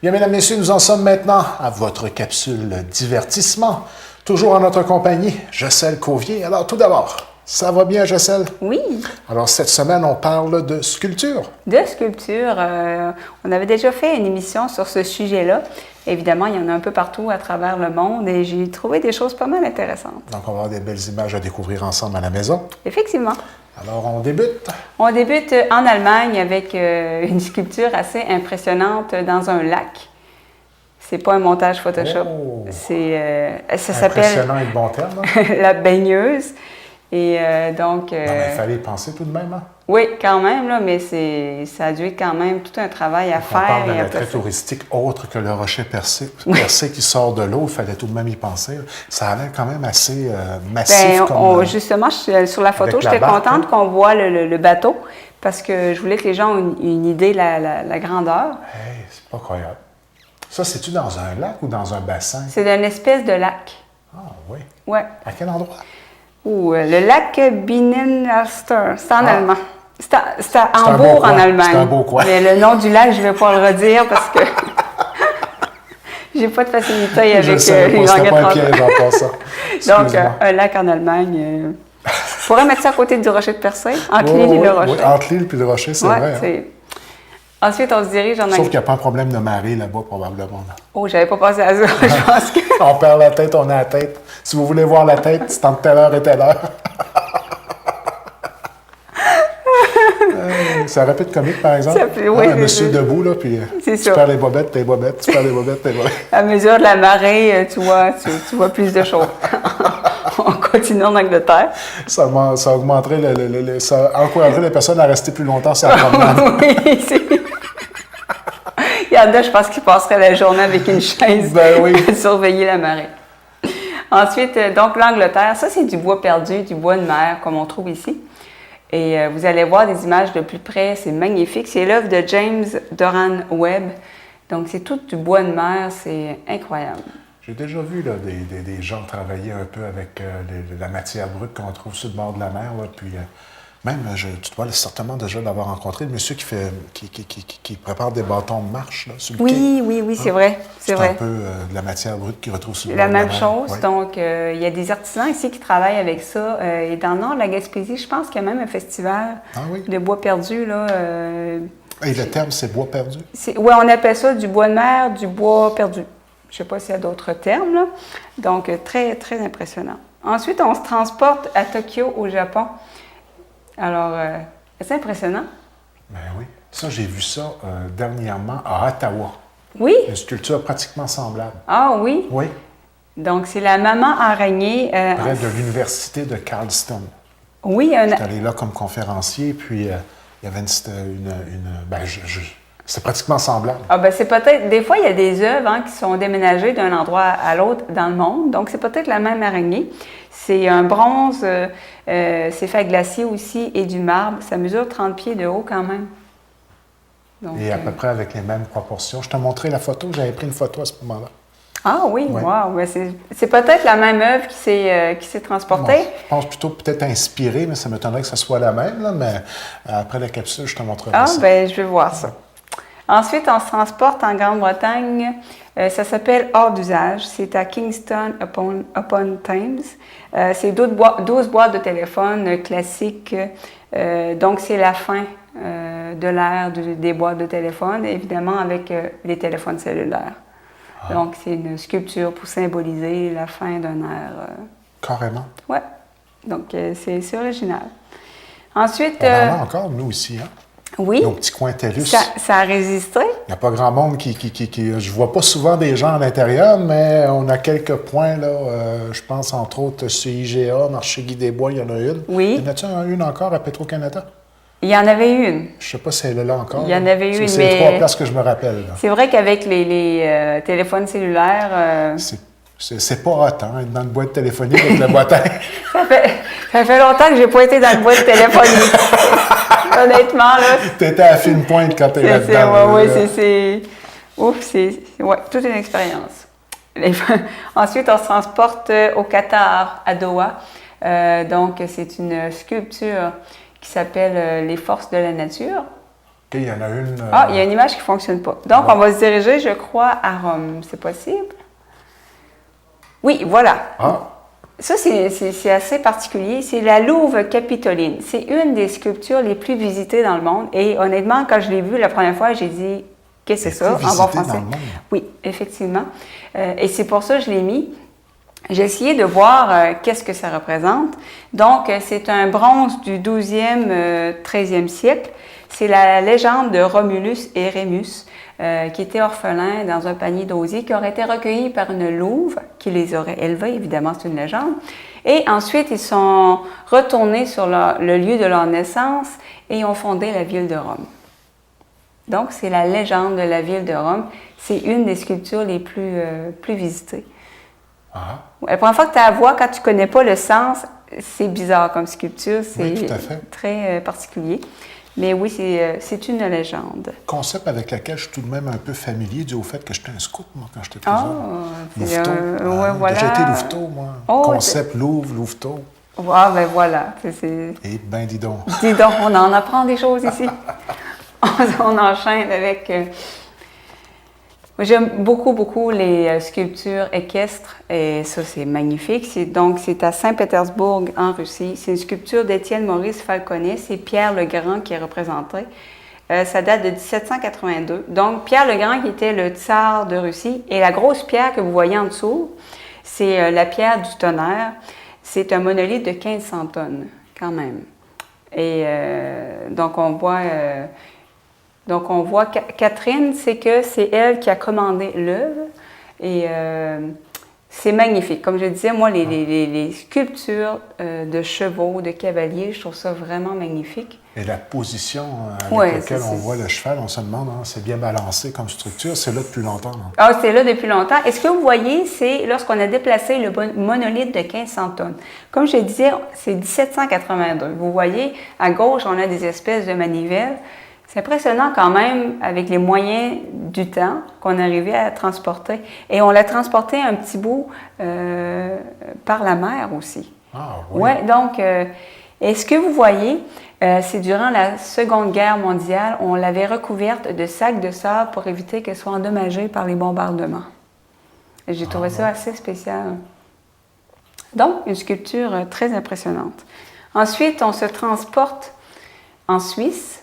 Bien, mesdames, messieurs, nous en sommes maintenant à votre capsule divertissement. Toujours en notre compagnie, Jocelyne Cauvier. Alors, tout d'abord, ça va bien, Jocelyne? Oui. Alors, cette semaine, on parle de sculpture. De sculpture. On avait déjà fait une émission sur ce sujet-là. Évidemment, il y en a un peu partout à travers le monde et j'ai trouvé des choses pas mal intéressantes. Donc, on va avoir des belles images à découvrir ensemble à la maison. Effectivement. Alors, on débute. On débute en Allemagne avec une sculpture assez impressionnante dans un lac. C'est pas un montage Photoshop. Oh. Ça s'appelle Impressionnant est le bon terme. Hein? la baigneuse. Et donc. Non, mais il fallait y penser tout de même. Hein? Oui, quand même, là, mais ça a dû être quand même tout un travail à faire. On parle et d'un à attrait placer. touristique autre que le rocher percé qui sort de l'eau. Il fallait tout de même y penser. Ça a l'air quand même assez massif. Justement, sur la photo, avec la j'étais barque, contente hein? qu'on voit le bateau parce que je voulais que les gens aient une idée de la grandeur. Hey, c'est pas croyable. Ça, c'est-tu dans un lac ou dans un bassin? C'est une espèce de lac. Ah oui. Ouais. À quel endroit? Le lac Binnenalster. C'est en allemand. C'est à un beau Hambourg, coin. en Allemagne. C'est un beau coin. Mais le nom du lac, je ne vais pas le redire parce que j'ai pas de facilité avec Je sais les pas, langues c'était pas un étrangères. piège en passant. Donc, un lac en Allemagne. On pourrait mettre ça à côté du rocher de Percé, entre l'île et le rocher. Oui, entre l'île et le rocher, c'est vrai. Hein? Ensuite, on se dirige en Sauf qu'il n'y a pas un problème de marée là-bas, probablement. Là. Oh, j'avais pas pensé à ça. Je pense que. On perd la tête, on a la tête. Si vous voulez voir la tête, c'est entre telle heure et telle heure. Ça aurait pu être comique, par exemple. Oui, un monsieur debout, là, puis tu perds les bobettes, tes bobettes, tu perds les bobettes, tes bobettes. À mesure de la marée, tu vois plus de choses. On continue en Angleterre. Ça augmenterait, ça encouragerait les personnes à rester plus longtemps sur la promenade. Oui, il y en a, je pense, qui passeraient la journée avec une chaise à surveiller la marée. Ensuite, donc l'Angleterre, ça c'est du bois perdu, du bois de mer, comme on trouve ici. Et vous allez voir des images de plus près, c'est magnifique. C'est l'œuvre de James Doran Webb. Donc c'est tout du bois de mer, c'est incroyable. J'ai déjà vu là, des gens travailler un peu avec la matière brute qu'on trouve sur le bord de la mer. Là, puis même, tu dois certainement déjà l'avoir rencontré, le monsieur qui prépare des bâtons de marche là, sur le quai. Oui, c'est vrai. C'est un peu de la matière brute qu'il retrouve sur le bord La de la même mer. chose. Oui. Donc, il y a des artisans ici qui travaillent avec ça. Et dans le nord de la Gaspésie, je pense qu'il y a même un festival de bois perdu. Là, et le terme, c'est bois perdu? Oui, on appelle ça du bois de mer, du bois perdu. Je ne sais pas s'il y a d'autres termes. Là. Donc, très, très impressionnant. Ensuite, on se transporte à Tokyo, au Japon. Alors, c'est impressionnant. Ben oui. Ça, j'ai vu ça dernièrement à Ottawa. Oui? Une sculpture pratiquement semblable. Ah oui? Oui. Donc, c'est la maman araignée. Près de l'université de Carleton. Oui. J'étais allé là comme conférencier, puis il y avait c'est pratiquement semblable. Ah ben c'est peut-être, des fois, il y a des œuvres qui sont déménagées d'un endroit à l'autre dans le monde. Donc, c'est peut-être la même araignée. C'est un bronze, c'est fait à glacier aussi et du marbre. Ça mesure 30 pieds de haut quand même. Donc, et à peu près avec les mêmes proportions. Je t'ai montré la photo, j'avais pris une photo à ce moment-là. Ah oui, wow! Ben c'est peut-être la même œuvre qui s'est transportée. Bon, je pense plutôt peut-être inspirée, mais ça m'étonnerait que ce soit la même. Là, mais après la capsule, je te montrerai ça. Ah, bien, je vais voir ça. Ensuite, on se transporte en Grande-Bretagne. Ça s'appelle Hors d'usage. C'est à Kingston upon Thames. C'est 12 boîtes de téléphone classiques. Donc, c'est la fin de l'ère des boîtes de téléphone, évidemment avec les téléphones cellulaires. Ah. Donc, c'est une sculpture pour symboliser la fin d'une ère. Carrément. Oui. Donc, c'est original. Ensuite. On en a encore, nous, ici, hein? Oui. Nos petits coins TELUS. Ça a résisté. Il n'y a pas grand monde je ne vois pas souvent des gens à l'intérieur, mais on a quelques points, là. Je pense, entre autres, sur IGA, Marché Guy des Bois, il y en a une. Oui. Y en a-t-il une encore à Petro-Canada? Il y en avait une. Je ne sais pas si elle est là encore. Il y en avait une, mais... C'est les 3 places que je me rappelle. C'est vrai qu'avec les téléphones cellulaires... C'est pas hot, hein, être dans une boîte téléphonique avec le boîtier. ça fait longtemps que j'ai pas été dans une boîte téléphonique. Honnêtement, là... T'étais à fine pointe quand t'es là-dedans. Oui, c'est... Ouf, c'est... Ouais, toute une expérience. Ensuite, on se transporte au Qatar, à Doha. Donc, c'est une sculpture qui s'appelle « Les forces de la nature ». OK, il y en a une... Ah, il y a une image qui ne fonctionne pas. Donc, on va se diriger, je crois, à Rome. C'est possible? Oui, voilà. Ah, Ça, c'est assez particulier. C'est la Louve Capitoline. C'est une des sculptures les plus visitées dans le monde. Et honnêtement, quand je l'ai vue la première fois, j'ai dit, qu'est-ce que c'est ça, en bon français? dans le monde. Oui, effectivement. Et c'est pour ça que je l'ai mis. J'ai essayé de voir qu'est-ce que ça représente. Donc, c'est un bronze du 12e, 13e siècle. C'est la légende de Romulus et Rémus, qui étaient orphelins dans un panier d'osier, qui auraient été recueillis par une louve qui les aurait élevés. Évidemment, c'est une légende. Et ensuite, ils sont retournés sur le lieu de leur naissance et ont fondé la ville de Rome. Donc, c'est la légende de la ville de Rome. C'est une des sculptures les plus visitées. Ah. La première fois que tu la vois, quand tu ne connais pas le sens, c'est bizarre comme sculpture. C'est Oui, tout à fait. très particulier. Mais oui, c'est une légende. Concept avec lequel je suis tout de même un peu familier dû au fait que j'étais un scout, moi, quand j'étais plus Ah, jeune. Louveteau. ouais, voilà. J'ai été louveteau, moi. Oh, Concept Louvre, louveteau. Ah, ben voilà. Et ben dis donc. Dis donc, on en apprend des choses ici. On enchaîne avec... J'aime beaucoup, beaucoup les sculptures équestres et ça, c'est magnifique. C'est à Saint-Pétersbourg, en Russie. C'est une sculpture d'Étienne Maurice Falconet. C'est Pierre le Grand qui est représenté. Ça date de 1782. Donc, Pierre le Grand qui était le tsar de Russie. Et la grosse pierre que vous voyez en dessous, c'est la pierre du tonnerre. C'est un monolithe de 1500 tonnes, quand même. Et donc, on voit Catherine, c'est elle qui a commandé l'œuvre et c'est magnifique. Comme je disais, moi, les sculptures de chevaux, de cavaliers, je trouve ça vraiment magnifique. Et la position avec laquelle on voit le cheval, on se demande, c'est bien balancé comme structure, c'est là depuis longtemps. Non? Ah, c'est là depuis longtemps. Et ce que vous voyez, c'est lorsqu'on a déplacé le monolithe de 1500 tonnes. Comme je disais, c'est 1782. Vous voyez, à gauche, on a des espèces de manivelles. C'est impressionnant quand même avec les moyens du temps qu'on arrivait à transporter. Et on l'a transporté un petit bout par la mer aussi. Ah oui. Ouais, donc, et ce que vous voyez, c'est durant la Seconde Guerre mondiale, on l'avait recouverte de sacs de sable pour éviter qu'elle soit endommagée par les bombardements. Et j'ai trouvé ça assez spécial. Donc, une sculpture très impressionnante. Ensuite, on se transporte en Suisse.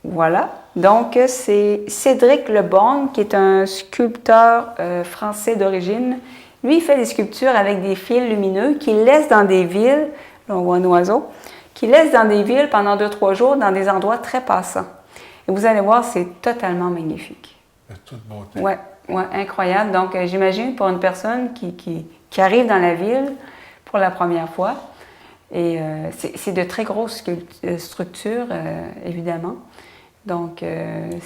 Voilà. Donc, c'est Cédric Leborgne, qui est un sculpteur français d'origine. Lui, il fait des sculptures avec des fils lumineux qu'il laisse dans des villes, là on voit un oiseau, qu'il laisse dans des villes pendant 2-3 jours dans des endroits très passants. Et vous allez voir, c'est totalement magnifique. De toute beauté. Oui, incroyable. Donc, j'imagine pour une personne qui arrive dans la ville pour la première fois, et c'est de très grosses structures, évidemment. Donc,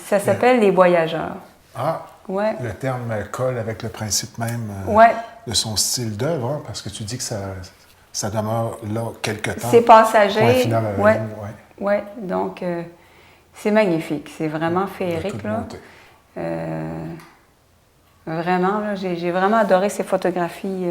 ça s'appelle les voyageurs. Ah, ouais. Le terme colle avec le principe même de son style d'œuvre, parce que tu dis que ça demeure là quelque temps. C'est passager. Point final à la ligne, oui, donc c'est magnifique. C'est vraiment féerique. Là. Vraiment, là, j'ai vraiment adoré ces photographies.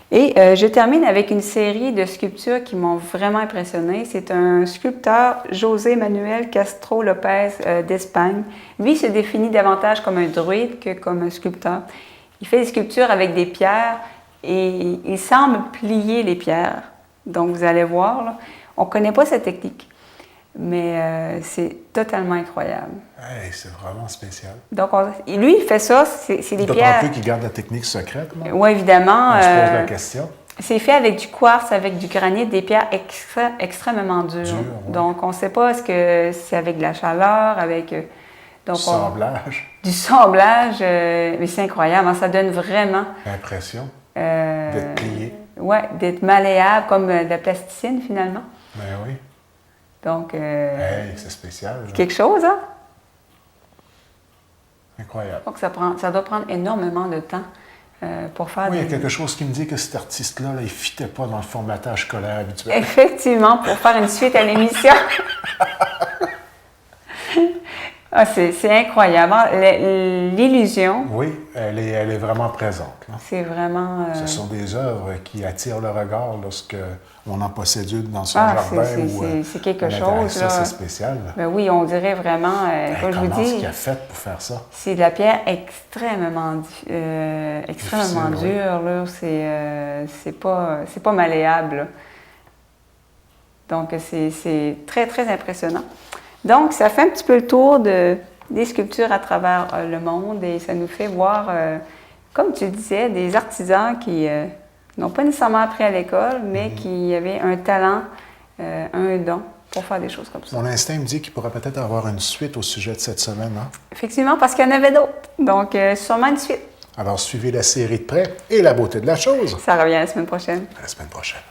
Et je termine avec une série de sculptures qui m'ont vraiment impressionnée. C'est un sculpteur, José Manuel Castro Lopez d'Espagne. Lui se définit davantage comme un druide que comme un sculpteur. Il fait des sculptures avec des pierres et il semble plier les pierres. Donc, vous allez voir, là, on ne connaît pas cette technique, mais c'est totalement incroyable. Hey, c'est vraiment spécial. Donc, lui, il fait ça, c'est des pierres... D'autant plus qu'il garde la technique secrète, non? Oui, évidemment. On se pose la question. C'est fait avec du quartz, avec du granit, des pierres extrêmement dures. Ouais. Donc, on ne sait pas est-ce que c'est avec de la chaleur, avec... du semblage. Du semblage, mais c'est incroyable, hein, ça donne vraiment... L'impression d'être plié. Oui, d'être malléable, comme de la plasticine, finalement. Ben oui. Donc... hey, c'est spécial. C'est quelque chose, hein? Incroyable. Donc, ça doit prendre énormément de temps pour faire il y a quelque chose qui me dit que cet artiste-là, il ne fitait pas dans le formatage scolaire habituel. Effectivement, pour faire une suite à l'émission. Ah, c'est incroyable. L'illusion, Oui, elle est vraiment présente. Là. c'est vraiment... Ce sont des œuvres qui attirent le regard lorsque on en possède une dans son Ah, jardin c'est quelque on intéresse chose, ça, là. c'est spécial. Ben oui, on dirait vraiment, comme je vous Comment est-ce dis, qu'il a fait pour faire ça? c'est de la pierre extrêmement Difficile, oui. dure, là. C'est pas malléable, là. Donc, c'est très, très impressionnant. Donc, ça fait un petit peu le tour des sculptures à travers le monde et ça nous fait voir, comme tu disais, des artisans qui n'ont pas nécessairement appris à l'école, mais qui avaient un talent, un don pour faire des choses comme ça. Mon instinct me dit qu'il pourrait peut-être avoir une suite au sujet de cette semaine. Hein? Effectivement, parce qu'il y en avait d'autres. Donc, sûrement une suite. Alors, suivez la série de près et la beauté de la chose. Ça revient la semaine prochaine. À la semaine prochaine.